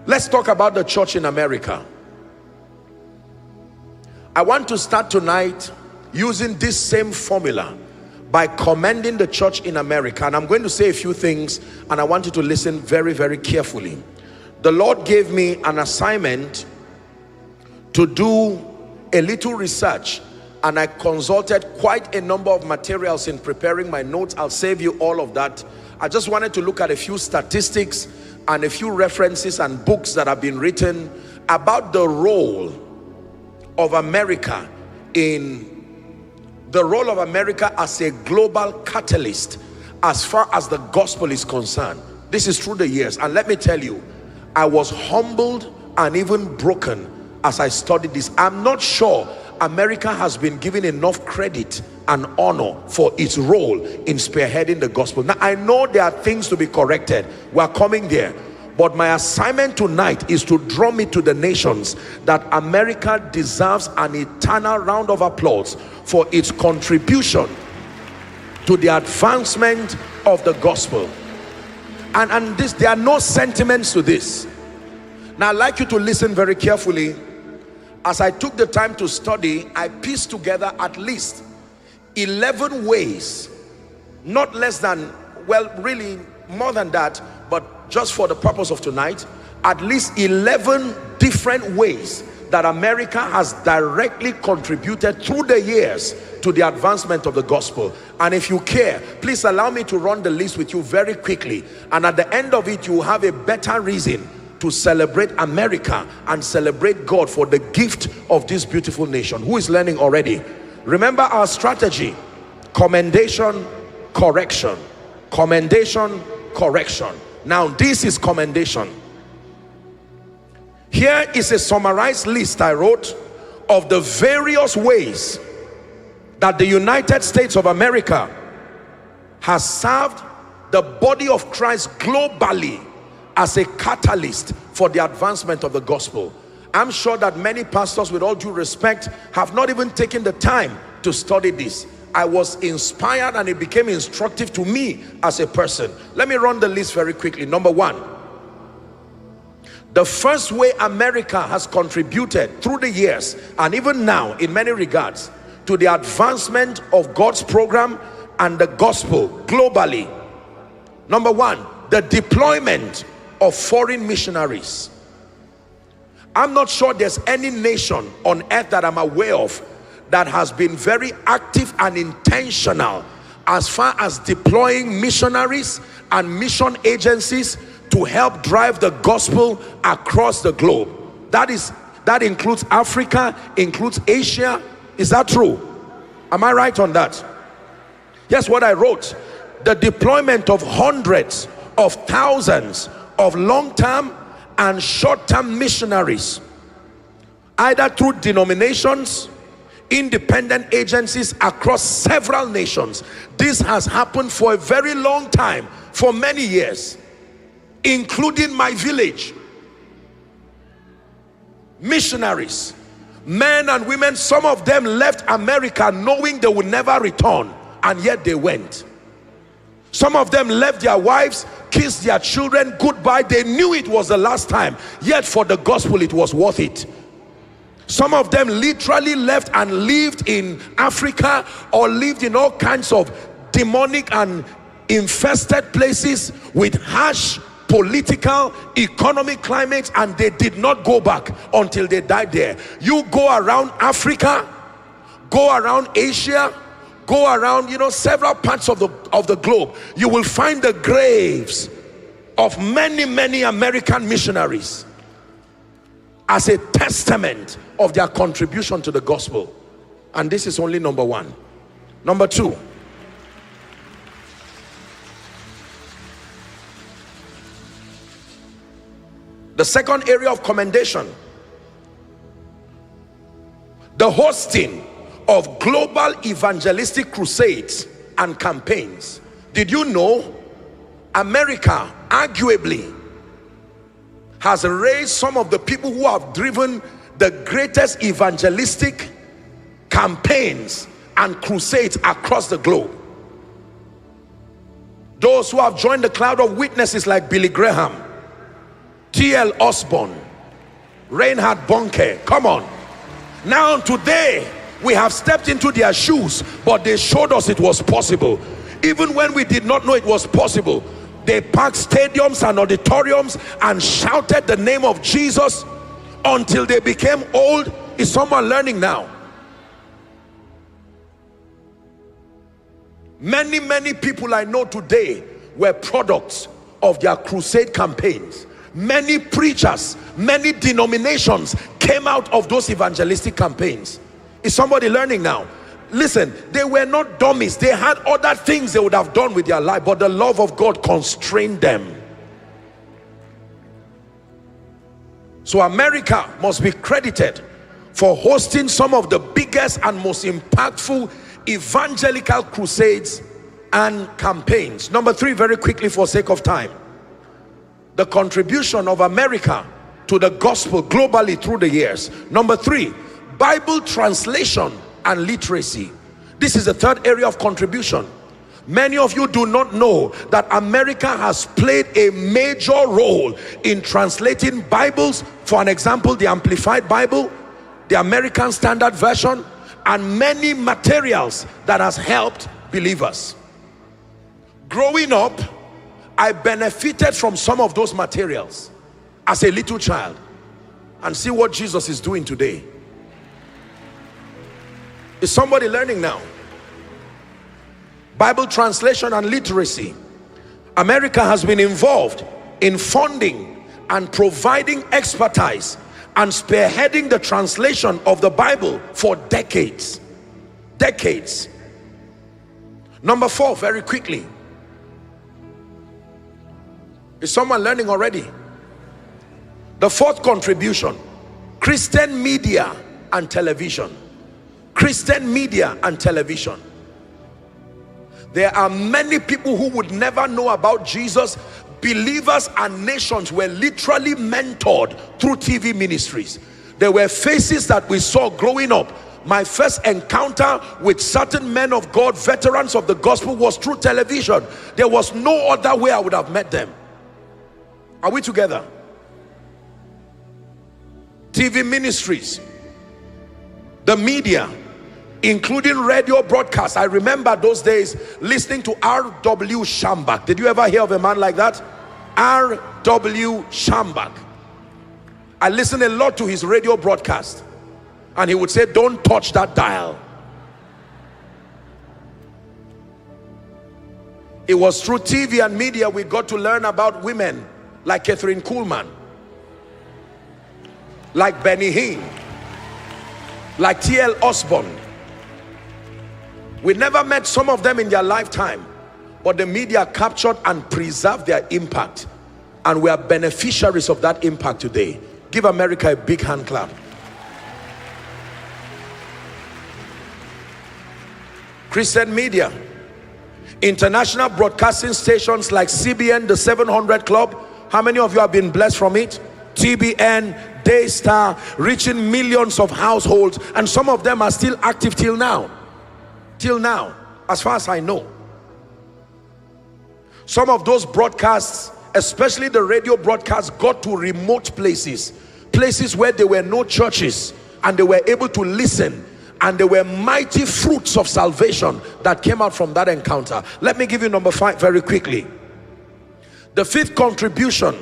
Let's talk about the church in America. I want to start tonight using this same formula by commending the church in America. And I'm going to say a few things, and I want you to listen very, very carefully. The Lord gave me an assignment to do a little research, and I consulted quite a number of materials in preparing my notes. I'll save you all of that. I just wanted to look at a few statistics and a few references and books that have been written about the role of America as a global catalyst as far as the gospel is concerned. This is through the years, and let me tell you, I was humbled and even broken as I studied this. I'm not sure America has been given enough credit and honor for its role in spearheading the gospel. Now, I know there are things to be corrected. We're coming there. But my assignment tonight is to draw me to the nations that America deserves an eternal round of applause for its contribution to the advancement of the gospel. And this, there are no sentiments to this. Now, I'd like you to listen very carefully. As I took the time to study, I pieced together at least 11 ways, not less than, well, really more than that, but just for the purpose of tonight, at least 11 different ways that America has directly contributed through the years to the advancement of the gospel. And if you care, please allow me to run the list with you very quickly, and at the end of it you will have a better reason to celebrate America and celebrate God for the gift of this beautiful nation. Who is learning already? Remember our strategy: commendation, correction, commendation, correction. Now this is commendation. Here is a summarized list I wrote of the various ways that the United States of America has served the body of Christ globally as a catalyst for the advancement of the gospel. I'm sure that many pastors, with all due respect, have not even taken the time to study this. I was inspired and it became instructive to me as a person. Let me run the list very quickly. Number one, the first way America has contributed through the years and even now in many regards to the advancement of God's program and the gospel globally. Number one, the deployment of foreign missionaries. I'm not sure there's any nation on earth that I'm aware of that has been very active and intentional as far as deploying missionaries and mission agencies to help drive the gospel across the globe. That includes Africa, includes Asia. Is that true? Am I right on that? Here's what I wrote: the deployment of hundreds of thousands of long-term and short-term missionaries, either through denominations, independent agencies across several nations. This has happened for a very long time, for many years, including my village. Missionaries, men and women, some of them left America knowing they would never return, and yet they went. Some of them left their wives, kissed their children goodbye. They knew it was the last time, yet for the gospel it was worth it. Some of them literally left and lived in Africa or lived in all kinds of demonic and infested places with harsh political, economic climates, and they did not go back until they died there. You go around Africa, go around Asia, go around, several parts of the globe, you will find the graves of many American missionaries as a testament of their contribution to the gospel. And this is only number one. Number two, the second area of commendation: the hosting of global evangelistic crusades and campaigns. Did you know America arguably has raised some of the people who have driven the greatest evangelistic campaigns and crusades across the globe? Those who have joined the cloud of witnesses like Billy Graham, T.L. Osborne, Reinhard Bonnke. Come on. Now today we have stepped into their shoes, but they showed us it was possible. Even when we did not know it was possible, they packed stadiums and auditoriums and shouted the name of Jesus until they became old. Is someone learning now? Many people I know today were products of their crusade campaigns. Many preachers, many denominations came out of those evangelistic campaigns. Is somebody learning now? Listen, they were not dummies. They had other things they would have done with their life, but the love of God constrained them. So America must be credited for hosting some of the biggest and most impactful evangelical crusades and campaigns. Number 3, very quickly for sake of time, the contribution of America to the gospel globally through the years. Number 3, Bible translation and literacy. This is the third area of contribution. Many of you do not know that America has played a major role in translating Bibles. For an example, the Amplified Bible, the American Standard Version, and many materials that has helped believers. Growing up, I benefited from some of those materials as a little child, and see what Jesus is doing today. Is somebody learning now? Bible translation and literacy. America has been involved in funding and providing expertise and spearheading the translation of the Bible for decades. Number 4, very quickly. Is someone learning already? The fourth contribution, Christian media and television. Christian media and television. There are many people who would never know about Jesus. Believers and nations were literally mentored through TV ministries. There were faces that we saw growing up. My first encounter with certain men of God, veterans of the gospel, was through television. There was no other way I would have met them. Are we together? TV ministries, the media, including radio broadcasts. I remember those days listening to R.W. Schambach. Did you ever hear of a man like that? R.W. Schambach. I listened a lot to his radio broadcast, and he would say, don't touch that dial. It was through TV and media we got to learn about women like Catherine Kuhlman, like Benny Hinn, like T.L. Osborne. We never met some of them in their lifetime, but the media captured and preserved their impact, and we are beneficiaries of that impact today. Give America a big hand clap. Christian media, international broadcasting stations like CBN, the 700 Club. How many of you have been blessed from it? TBN, Daystar, reaching millions of households, and some of them are still active till now, as far as I know. Some of those broadcasts, especially the radio broadcasts, got to remote places where there were no churches, and they were able to listen, and there were mighty fruits of salvation that came out from that encounter. Let me give you number 5 very quickly. The fifth contribution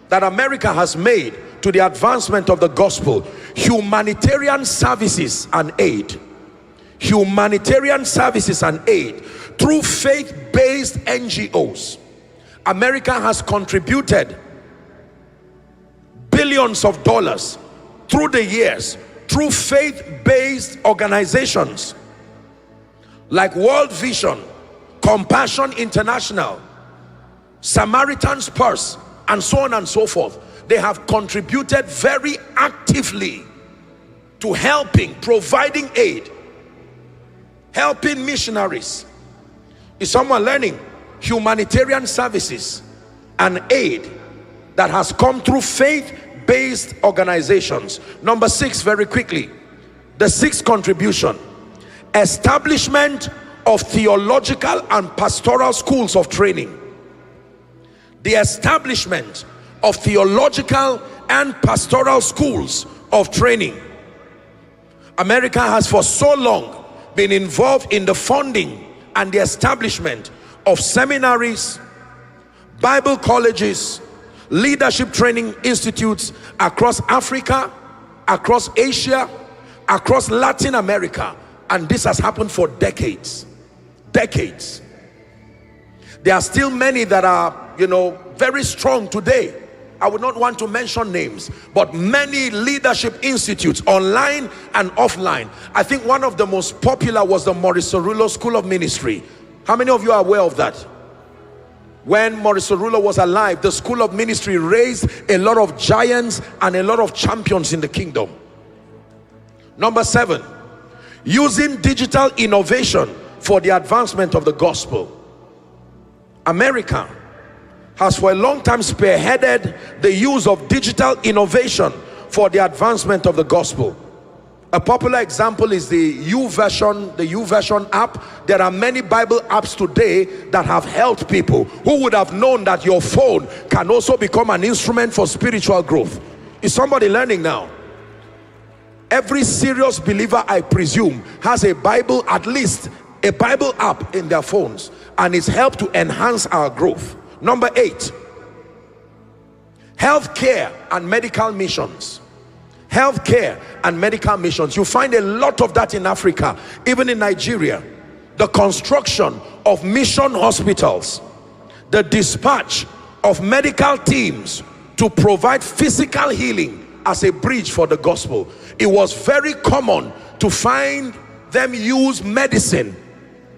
that America has made to the advancement of the gospel: humanitarian services and aid. Humanitarian services and aid through faith-based NGOs. America has contributed billions of dollars through the years through faith-based organizations like World Vision, Compassion International, Samaritan's Purse, and so on and so forth. They have contributed very actively to helping, providing aid, helping missionaries. Is someone learning? Humanitarian services and aid that has come through faith-based organizations. Number 6, very quickly, the sixth contribution: establishment of theological and pastoral schools of training. The establishment of theological and pastoral schools of training. America has for so long been involved in the funding and the establishment of seminaries, Bible colleges, leadership training institutes across Africa, across Asia, across Latin America, and this has happened for decades. Decades. There are still many that are, very strong today. I would not want to mention names, but many leadership institutes, online and offline. I think one of the most popular was the Maurice Cerullo School of Ministry. How many of you are aware of that? When Maurice Cerullo was alive, the School of Ministry raised a lot of giants and a lot of champions in the kingdom. Number 7, using digital innovation for the advancement of the gospel. America has for a long time spearheaded the use of digital innovation for the advancement of the gospel. A popular example is the YouVersion app. There are many Bible apps today that have helped people. Who would have known that your phone can also become an instrument for spiritual growth? Is somebody learning now? Every serious believer, I presume, has a Bible, at least a Bible app in their phones, and it's helped to enhance our growth. Number 8, healthcare and medical missions. Healthcare and medical missions. You find a lot of that in Africa, even in Nigeria. The construction of mission hospitals, the dispatch of medical teams to provide physical healing as a bridge for the gospel. It was very common to find them use medicine,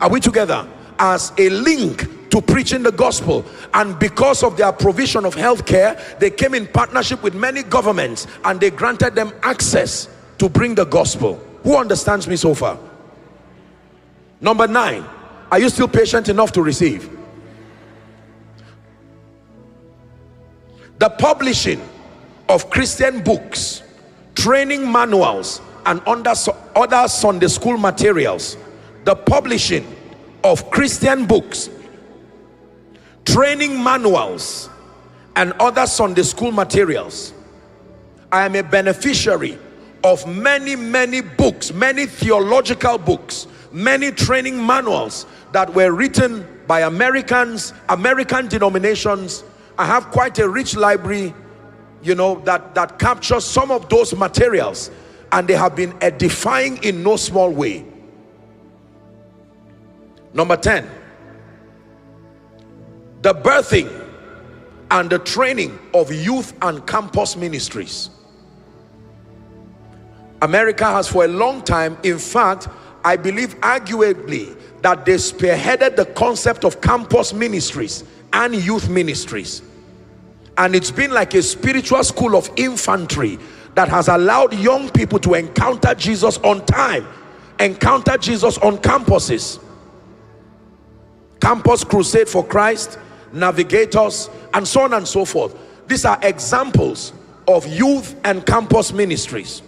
are we together, as a link to preaching the gospel. And because of their provision of healthcare, they came in partnership with many governments and they granted them access to bring the gospel. Who understands me so far? Number 9, are you still patient enough to receive? The publishing of Christian books, training manuals, and other Sunday school materials. The publishing of Christian books, training manuals, and other Sunday school materials. I am a beneficiary of many books, many theological books, many training manuals that were written by Americans, American denominations. I have quite a rich library, that captures some of those materials, and they have been edifying in no small way. Number 10, the birthing and the training of youth and campus ministries. America has for a long time, in fact, I believe arguably, that they spearheaded the concept of campus ministries and youth ministries. And it's been like a spiritual school of infantry that has allowed young people to encounter Jesus on time, encounter Jesus on campuses. Campus Crusade for Christ, Navigators, and so on and so forth. These are examples of youth and campus ministries.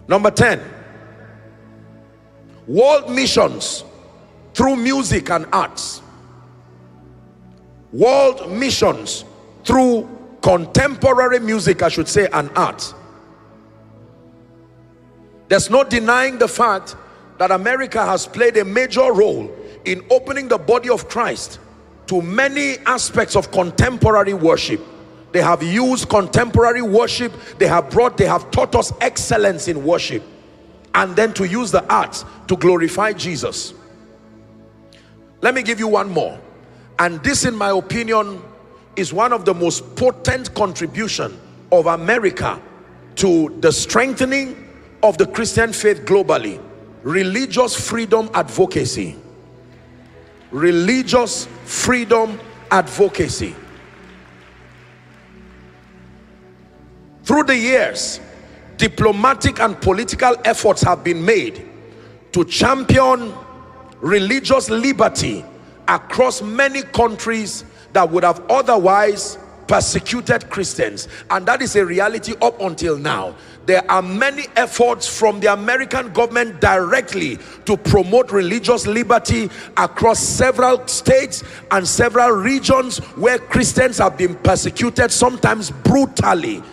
Number 10, world missions through music and arts. World missions through contemporary music, I should say, and art. There's no denying the fact that America has played a major role in opening the body of Christ to many aspects of contemporary worship. They have used contemporary worship, they have taught us excellence in worship, and then to use the arts to glorify Jesus. Let me give you one more, and this, in my opinion, is one of the most potent contribution of America to the strengthening of the Christian faith globally: religious freedom advocacy. Religious freedom advocacy. Through the years, diplomatic and political efforts have been made to champion religious liberty across many countries that would have otherwise persecuted Christians, and that is a reality up until now. There are many efforts from the American government directly to promote religious liberty across several states and several regions where Christians have been persecuted, sometimes brutally.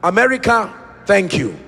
America, thank you.